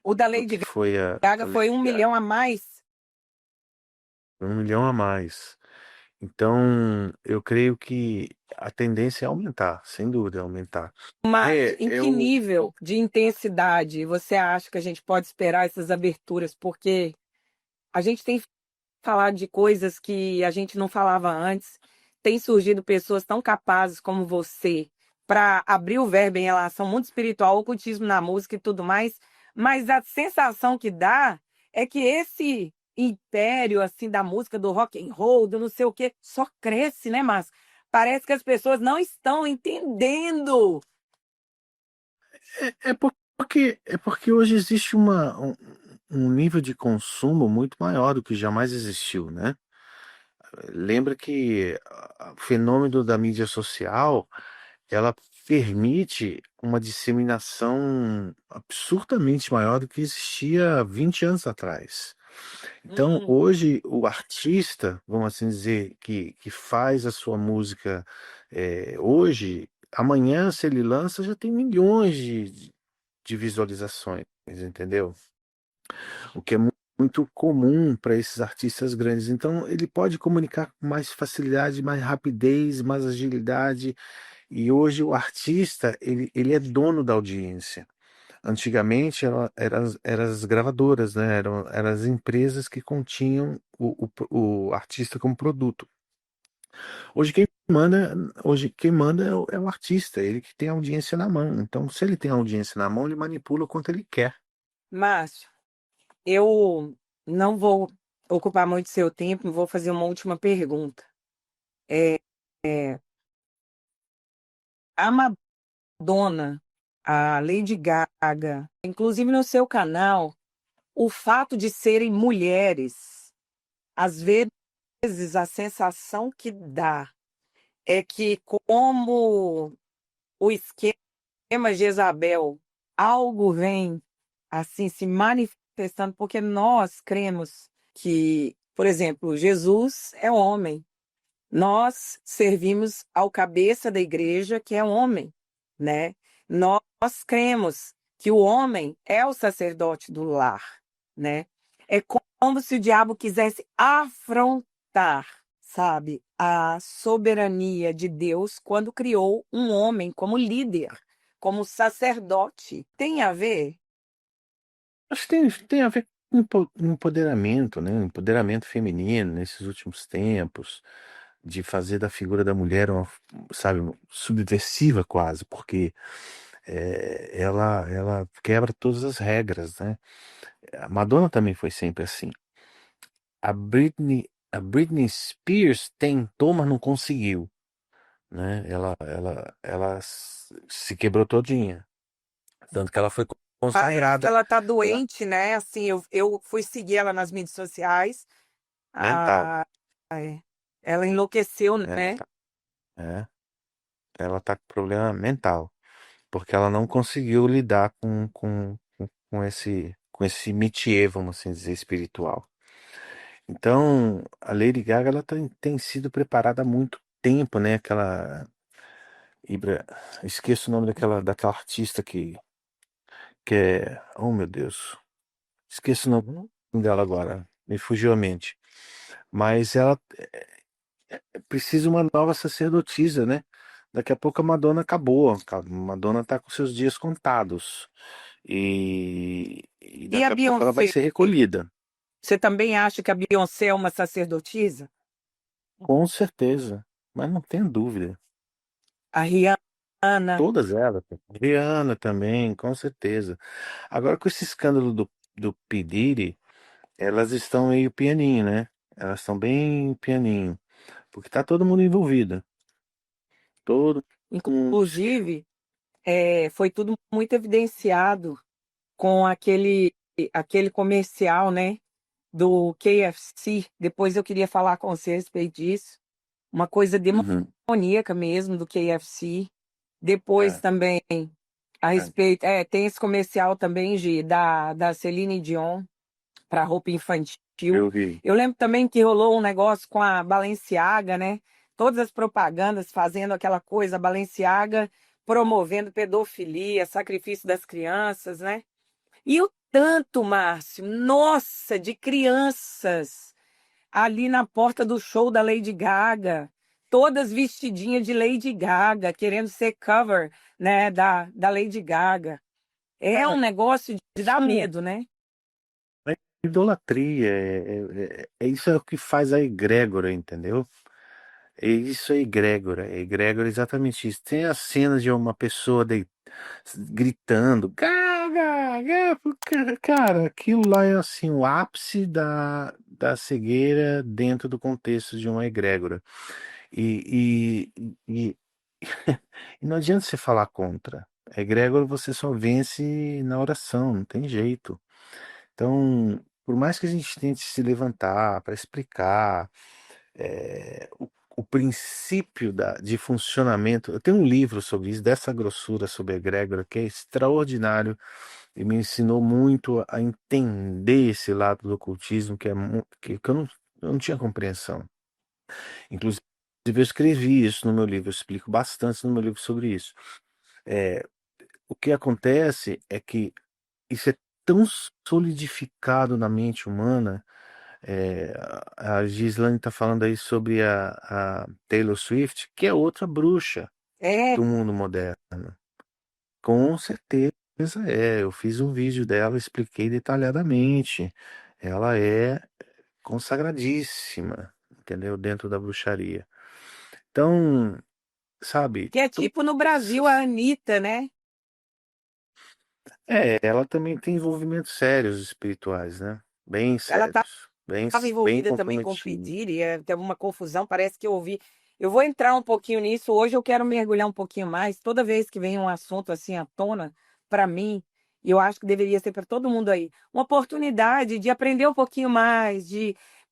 O da Do Lady que foi a Gaga foi Lady 1 milhão Gaga. a mais. 1 milhão a mais. Então, eu creio que a tendência é aumentar, sem dúvida, é aumentar. Mas É, em que eu. nível de intensidade você acha que a gente pode esperar essas aberturas? Porque a gente tem falado de coisas que a gente não falava antes. Tem surgido pessoas tão capazes como você para abrir o verbo em relação ao mundo espiritual, ocultismo na música e tudo mais. Mas a sensação que dá é que esse império assim da música, do rock and roll, do não sei o quê, só cresce, né, Márcio? Parece que as pessoas não estão entendendo. É porque hoje existe um nível de consumo muito maior do que jamais existiu, né? Lembra que o fenômeno da mídia social, ela permite uma disseminação absurdamente maior do que existia 20 anos atrás. Então, Hum. hoje, o artista, vamos assim dizer, que faz a sua música hoje, amanhã, se ele lança, já tem milhões de visualizações, entendeu? O que é muito comum para esses artistas grandes. Então, ele pode comunicar com mais facilidade, mais rapidez, mais agilidade. E hoje o artista, ele é dono da audiência. Antigamente eram as gravadoras, né? Eram as empresas que continham o artista como produto. Hoje quem manda é o artista, ele que tem a audiência na mão. Então, se ele tem a audiência na mão, ele manipula o quanto ele quer. Márcio, eu não vou ocupar muito seu tempo, vou fazer uma última pergunta. É, é, a Madonna, a Lady Gaga, inclusive no seu canal, o fato de serem mulheres, às vezes a sensação que dá é que, como o esquema Jezabel, algo vem assim se manifestando, porque nós cremos que, por exemplo, Jesus é homem. Nós servimos ao cabeça da igreja, que é homem, né? Nós cremos que o homem é o sacerdote do lar, né? É como se o diabo quisesse afrontar, sabe, a soberania de Deus quando criou um homem como líder, como sacerdote. Tem a ver? Acho que tem a ver com empoderamento, né? Empoderamento feminino nesses últimos tempos, de fazer da figura da mulher uma, sabe, subversiva quase, porque ela quebra todas as regras, né? A Madonna também foi sempre assim. A Britney Spears tentou, mas não conseguiu, né? Ela se quebrou todinha, tanto que ela foi Parece que consagrada. ela tá Ela doente, né? Assim, eu fui seguir ela nas mídias sociais. mental, Ah, é. Ela enlouqueceu, é, né? é, ela tá com problema mental, porque ela não conseguiu lidar com esse métier, vamos assim dizer, espiritual. Então, a Lady Gaga ela tem sido preparada há muito tempo, né? Ibra, esqueço o nome daquela artista que é, oh meu Deus, esqueço o nome dela agora, me fugiu a mente. Mas ela precisa uma nova sacerdotisa, né? Daqui a pouco a Madonna acabou, a Madonna tá com seus dias contados. E E a daqui a pouco ela vai Beyoncé? ser recolhida. Você também acha que a Beyoncé é uma sacerdotisa? Com certeza. Mas não tenha dúvida. A Rihanna? Todas elas. Rihanna também, com certeza. Agora com esse escândalo do P. Diddy, elas estão meio pianinho, né? Elas estão bem pianinho. Porque tá todo mundo envolvido. Todo mundo. Inclusive, foi tudo muito evidenciado com aquele comercial, né? Do KFC. Depois eu queria falar com você a respeito disso. Uma coisa Uhum. demoníaca mesmo do KFC. Depois É, também a é, respeito. Tem esse comercial também, Gi, da Celine Dion para roupa infantil. eu vi. Eu lembro também que rolou um negócio com a Balenciaga, né? Todas as propagandas fazendo aquela coisa, a Balenciaga promovendo pedofilia, sacrifício das crianças, né? E o tanto, Márcio, nossa, de crianças ali na porta do show da Lady Gaga, todas vestidinhas de Lady Gaga, querendo ser cover, né, da Lady Gaga. É um negócio de dar Isso medo, né? é idolatria, isso é o que faz a egrégora, entendeu? É isso é egrégora. Egrégora é exatamente isso. Tem as cenas de uma pessoa gritando, Gaga, Gaga, cara, aquilo lá é assim, o ápice da cegueira dentro do contexto de uma egrégora. E e não adianta você falar contra. A egrégora você só vence na oração, não tem jeito. Então, por mais que a gente tente se levantar para explicar o princípio de funcionamento, eu tenho um livro sobre isso, dessa grossura sobre a egrégora, que é extraordinário e me ensinou muito a entender esse lado do ocultismo que eu não tinha compreensão. Inclusive, eu escrevi isso no meu livro, eu explico bastante no meu livro sobre isso. É, o que acontece é que isso é tão solidificado na mente humana. A Gislane está falando aí sobre a Taylor Swift, que é outra bruxa É, do mundo moderno. Com certeza é. Eu fiz um vídeo dela, expliquei detalhadamente. Ela é consagradíssima, entendeu? Dentro da bruxaria. Então, sabe, que é tipo no Brasil a Anitta, né? ela também tem envolvimentos sérios espirituais, né? Bem Ela sérios, estava bem envolvida também com comprometidos. pedir e teve uma confusão, parece que eu ouvi. Eu vou entrar um pouquinho nisso. Hoje eu quero mergulhar um pouquinho mais. Toda vez que vem um assunto assim à tona, para mim, e eu acho que deveria ser para todo mundo aí, uma oportunidade de aprender um pouquinho mais,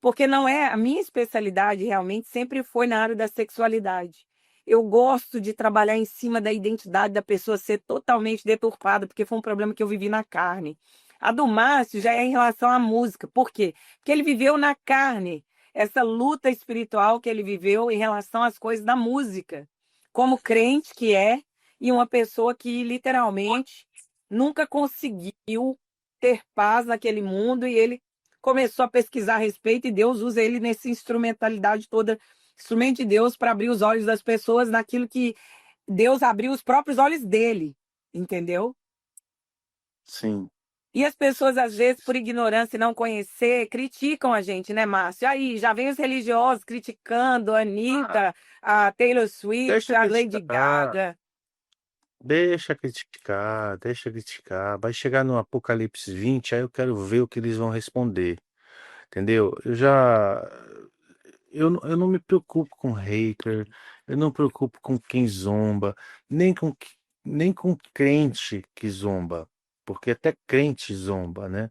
porque não é a minha especialidade realmente sempre foi na área da sexualidade. Eu gosto de trabalhar em cima da identidade da pessoa ser totalmente deturpada, porque foi um problema que eu vivi na carne. A do Márcio já é em relação à música. Por quê? Porque ele viveu na carne essa luta espiritual que ele viveu em relação às coisas da música, como crente que é, e uma pessoa que literalmente nunca conseguiu ter paz naquele mundo, e ele começou a pesquisar a respeito, e Deus usa ele nessa instrumentalidade toda, instrumento de Deus para abrir os olhos das pessoas naquilo que Deus abriu os próprios olhos dele, entendeu? Sim. E as pessoas, às vezes, por ignorância e não conhecer, criticam a gente, né, Márcio? Aí já vem os religiosos criticando a Anitta, a Taylor Swift, Deixa a Lady criticar, Gaga. deixa criticar, deixa criticar. Vai chegar no Apocalipse 20, aí eu quero ver o que eles vão responder. Entendeu? Eu não me preocupo com hater, eu não me preocupo com quem zomba, nem com, nem com crente que zomba, porque até crente zomba, né?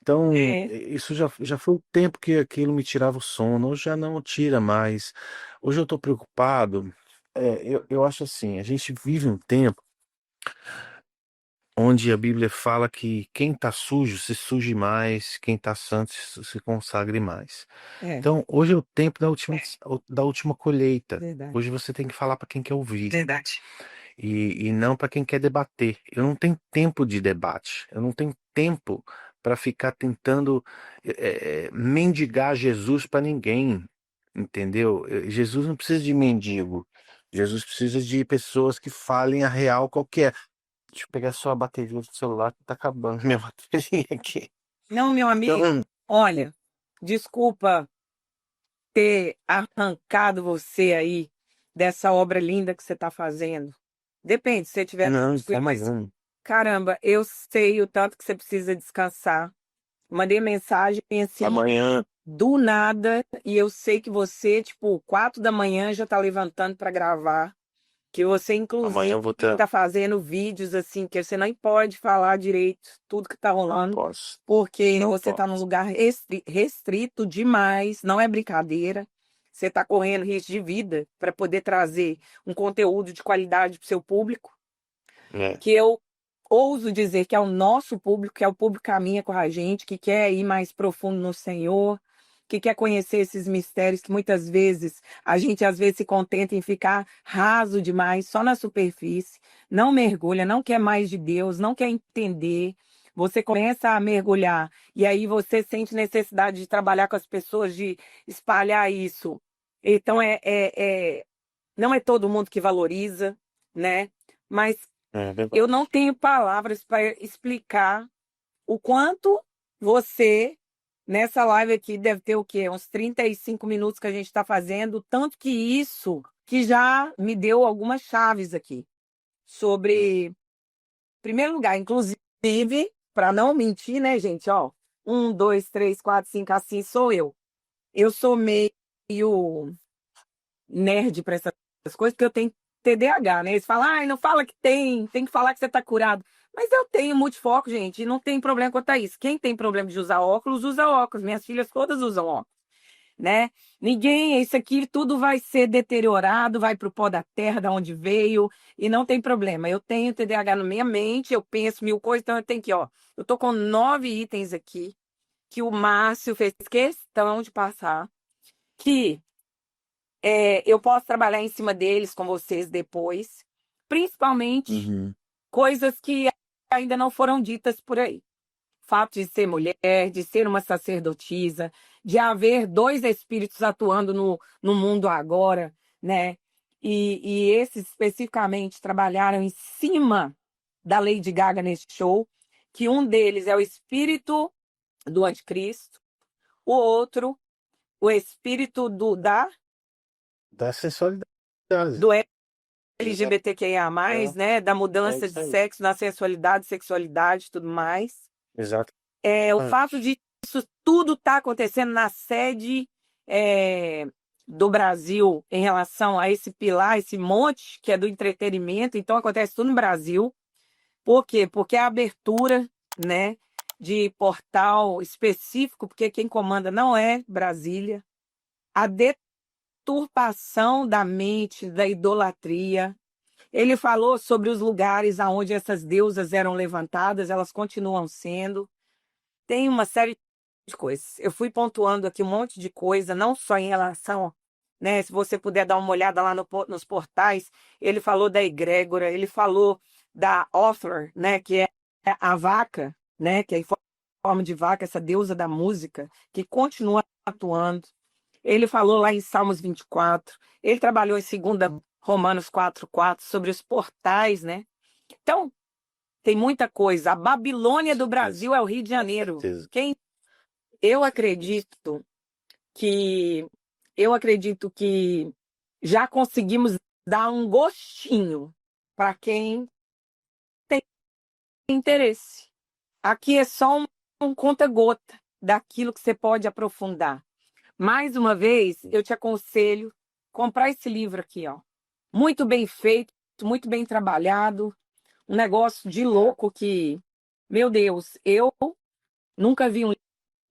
Então, É, isso já foi o tempo que aquilo me tirava o sono, hoje já não tira mais. Hoje eu estou preocupado. Eu acho assim, a gente vive um tempo onde a Bíblia fala que quem está sujo se suje mais, quem está santo se consagre mais. é, Então, hoje é o tempo da última colheita. verdade. Hoje você tem que falar para quem quer ouvir Verdade. e não para quem quer debater. Eu não tenho tempo de debate. Eu não tenho tempo para ficar tentando mendigar Jesus para ninguém, entendeu? Jesus não precisa de mendigo. Jesus precisa de pessoas que falem a real qualquer. Deixa eu pegar só a bateria do celular que tá acabando minha bateria aqui. Não, meu amigo, Então, olha, desculpa ter arrancado você aí dessa obra linda que você está fazendo. Depende, se você tiver não, tranquilo, calma aí. mas caramba, eu sei o tanto que você precisa descansar. Mandei mensagem assim, Amanhã, do nada, e eu sei que você, tipo, 4 da manhã já tá levantando para gravar, que você, inclusive, amanhã eu vou ter. tá fazendo vídeos assim, que você não pode falar direito tudo que tá rolando, Posso. porque Não você tá num posso. lugar restrito demais, não é brincadeira. Você tá correndo risco de vida para poder trazer um conteúdo de qualidade para o seu público, É. que eu ouso dizer que é o nosso público, que é o público que caminha com a gente, que quer ir mais profundo no Senhor, que quer conhecer esses mistérios que muitas vezes a gente às vezes se contenta em ficar raso demais, só na superfície, não mergulha, não quer mais de Deus, não quer entender. Você começa a mergulhar e aí você sente necessidade de trabalhar com as pessoas, de espalhar isso. Então não é todo mundo que valoriza, né? Mas É verdade. eu não tenho palavras para explicar o quanto você, nessa live aqui, deve ter o quê? Uns 35 minutos que a gente está fazendo, tanto que isso que já me deu algumas chaves aqui sobre, em primeiro lugar, inclusive, para não mentir, né, gente? Ó, 1, 2, 3, 4, 5, assim sou eu. Eu sou meio nerd para essas coisas, porque eu tenho TDAH, né? Eles falam, ai, não fala que tem que falar que você tá curado. Mas eu tenho multifoco, gente, e não tem problema quanto a isso. Quem tem problema de usar óculos, usa óculos. Minhas filhas todas usam óculos, né? Ninguém, isso aqui tudo vai ser deteriorado, vai pro pó da terra, da onde veio, e não tem problema. Eu tenho TDAH na minha mente, eu penso mil coisas, então eu tenho que, ó, eu tô com 9 itens aqui, que o Márcio fez questão de passar, que eu posso trabalhar em cima deles com vocês depois, principalmente Uhum. coisas que ainda não foram ditas por aí. Fato de ser mulher, de ser uma sacerdotisa, de haver dois espíritos atuando no mundo agora, né? E esses especificamente trabalharam em cima da Lady Gaga neste show, que um deles é o espírito do anticristo, o outro, o espírito Da sensualidade. do Exato. LGBTQIA+, É, né? Da é mudança isso de aí. sexo, na sensualidade, sexualidade e tudo mais. Exato. O fato de isso tudo estar acontecendo na sede do Brasil em relação a esse pilar, esse monte que é do entretenimento, então acontece tudo no Brasil. Por quê? Porque a abertura, né, de portal específico, porque quem comanda não é Brasília, a deturpação da mente, da idolatria. Ele falou sobre os lugares aonde essas deusas eram levantadas, elas continuam sendo. Tem uma série de coisas. Eu fui pontuando aqui um monte de coisa, não só em relação, né? Se você puder dar uma olhada lá nos portais, ele falou da egrégora, ele falou da Othar, né? Que é a vaca, né? Que é em forma de vaca, essa deusa da música, que continua atuando. Ele falou lá em Salmos 24, ele trabalhou em 2 Romanos 4:4 sobre os portais, né? Então, tem muita coisa. A Babilônia do Brasil é o Rio de Janeiro. Certeza. Eu acredito que já conseguimos dar um gostinho para quem tem interesse. Aqui é só um conta-gota daquilo que você pode aprofundar. Mais uma vez, eu te aconselho comprar esse livro aqui, ó. Muito bem feito, muito bem trabalhado, um negócio de louco que, meu Deus, eu nunca vi um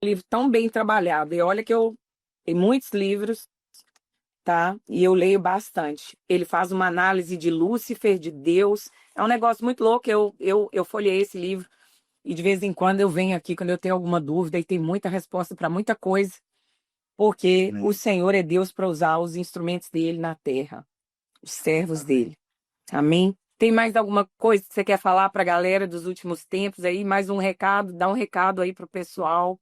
livro tão bem trabalhado. E olha que eu tenho muitos livros, tá? E eu leio bastante. Ele faz uma análise de Lúcifer, de Deus. É um negócio muito louco. Eu folhei esse livro e de vez em quando eu venho aqui quando eu tenho alguma dúvida e tem muita resposta para muita coisa, porque o Senhor é Deus para usar os instrumentos dele na terra, os servos dele. Amém? Tem mais alguma coisa que você quer falar para a galera dos últimos tempos aí? Mais um recado? Dá um recado aí para o pessoal.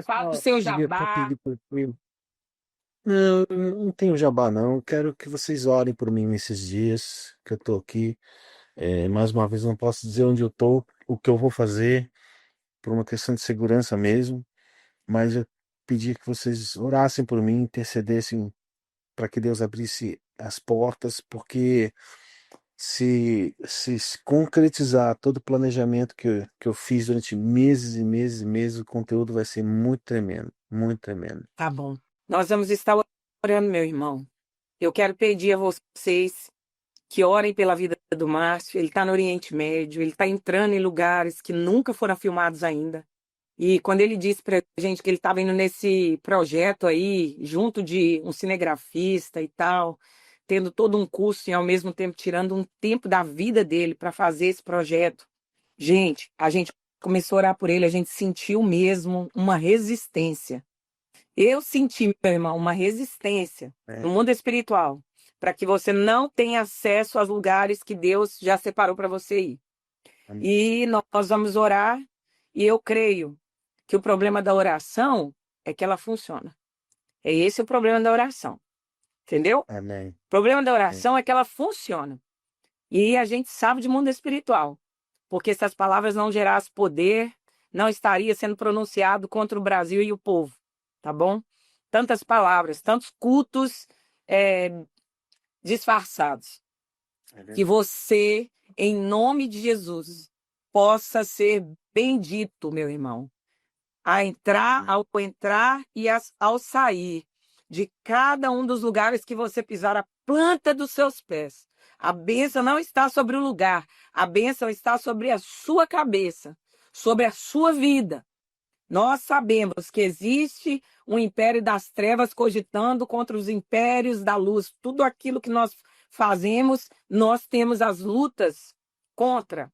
Fala do seu jabá. Não, eu não tenho jabá, não. Eu quero que vocês orem por mim nesses dias que eu tô aqui. Mais uma vez, eu não posso dizer onde eu tô, o que eu vou fazer, por uma questão de segurança mesmo. Mas eu pedi que vocês orassem por mim, intercedessem para que Deus abrisse as portas, porque se concretizar todo o planejamento que eu fiz durante meses e meses e meses, o conteúdo vai ser muito tremendo, muito tremendo. Tá bom. Nós vamos estar orando, meu irmão. Eu quero pedir a vocês que orem pela vida do Márcio. Ele está no Oriente Médio, ele está entrando em lugares que nunca foram filmados ainda. E quando ele disse pra gente que ele estava indo nesse projeto aí, junto de um cinegrafista e tal, tendo todo um curso e ao mesmo tempo tirando um tempo da vida dele para fazer esse projeto. Gente, a gente começou a orar por ele, a gente sentiu mesmo uma resistência. Eu senti, meu irmão, uma resistência no mundo espiritual para que você não tenha acesso aos lugares que Deus já separou para você ir. E nós vamos orar, e eu creio que o problema da oração é que ela funciona. É esse o problema da oração. Entendeu? Amém. O problema da oração é que ela funciona. E a gente sabe de mundo espiritual. Porque se as palavras não gerassem poder, não estaria sendo pronunciado contra o Brasil e o povo. Tá bom? Tantas palavras, tantos cultos disfarçados. Que você, em nome de Jesus, possa ser bendito, meu irmão. Ao entrar e ao sair de cada um dos lugares que você pisar a planta dos seus pés. A bênção não está sobre o lugar, a bênção está sobre a sua cabeça, sobre a sua vida. Nós sabemos que existe um império das trevas cogitando contra os impérios da luz. Tudo aquilo que nós fazemos, nós temos as lutas contra.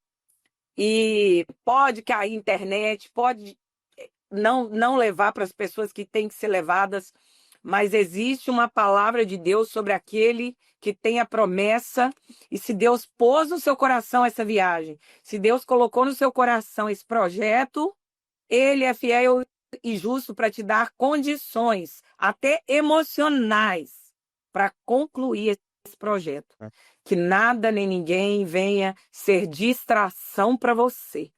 E pode cair internet, pode não levar para as pessoas que têm que ser levadas, mas existe uma palavra de Deus sobre aquele que tem a promessa, e se Deus pôs no seu coração essa viagem, se Deus colocou no seu coração esse projeto, Ele é fiel e justo para te dar condições, até emocionais, para concluir esse projeto. Que nada nem ninguém venha ser distração para você,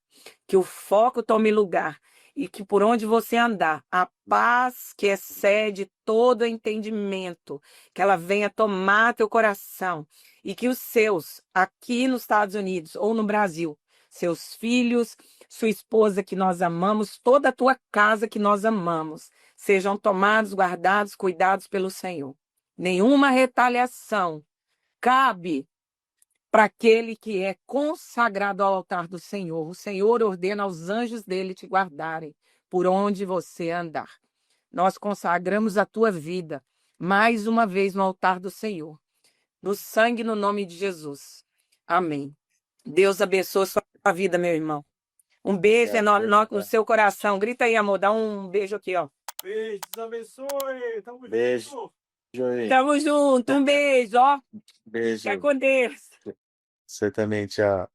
que o foco tome lugar, e que por onde você andar, a paz que excede todo entendimento, que ela venha tomar teu coração, e que os seus, aqui nos Estados Unidos ou no Brasil, seus filhos, sua esposa que nós amamos, toda a tua casa que nós amamos, sejam tomados, guardados, cuidados pelo Senhor. Nenhuma retaliação cabe para aquele que é consagrado ao altar do Senhor. O Senhor ordena aos anjos dele te guardarem por onde você andar. Nós consagramos a tua vida mais uma vez no altar do Senhor. No sangue, no nome de Jesus. Amém. Deus abençoe sua vida, meu irmão. Um beijo no seu coração. Grita aí, amor. Dá um beijo aqui, ó. Beijo, Deus abençoe. Tamo Beijo. junto. Tamo junto. Um beijo, ó. Beijo. Fica com Deus. Você também, tchau.